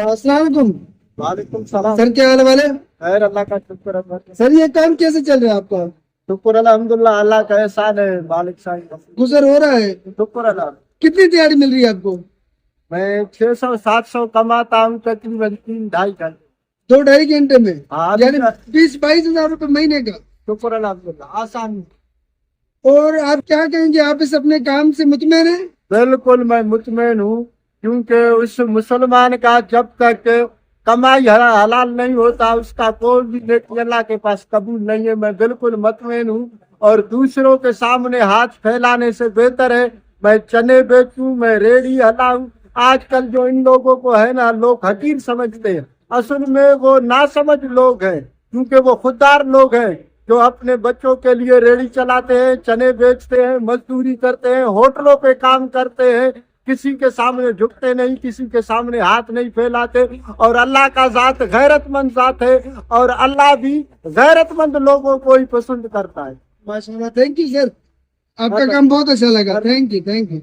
السلام علیکم. وعلیکم السلام. سر کیا حال ہے والے؟ خیر اللہ کا شکر ہے. سر یہ کام کیسے چل رہا ہے آپ کا؟ شکر الحمدللہ اللہ کا احسان ہے. مالک صاحب گزر ہو رہا ہے؟ شکر اللہ. کتنی دیہڑی مل رہی ہے آپ کو؟ میں 600-700 کماتا ہوں تقریباً 3-2.5 گھنٹے. 2-2.5 گھنٹے میں ہاں یعنی 20-22 ہزار روپے مہینے کا. شکر الحمدللہ آسان. اور آپ کیا کہیں گے، آپ اس اپنے کام سے مطمئن ہیں؟ بالکل میں مطمئن ہوں، کیونکہ اس مسلمان کا جب تک کمائی حلال نہیں ہوتا اس کا کوئی بھی نیکی اللہ کے پاس قبول نہیں ہے. میں بالکل مطمئن ہوں. اور دوسروں کے سامنے ہاتھ پھیلانے سے بہتر ہے میں چنے بیچوں، میں ریڑھی ہلاؤں. آج کل جو ان لوگوں کو ہے نا لوگ حقیر سمجھتے ہیں، اصل میں وہ ناسمجھ لوگ ہیں، کیونکہ وہ خوددار لوگ ہیں جو اپنے بچوں کے لیے ریڑھی چلاتے ہیں، چنے بیچتے ہیں، مزدوری کرتے ہیں، ہوٹلوں پہ کام کرتے ہیں، کسی کے سامنے جھکتے نہیں، کسی کے سامنے ہاتھ نہیں پھیلاتے. اور اللہ کا ذات غیرت مند ذات ہے، اور اللہ بھی غیرت مند لوگوں کو ہی پسند کرتا ہے. ماشاء اللہ. تھینک یو سر، آپ کا کام بہت اچھا لگا. Thank you.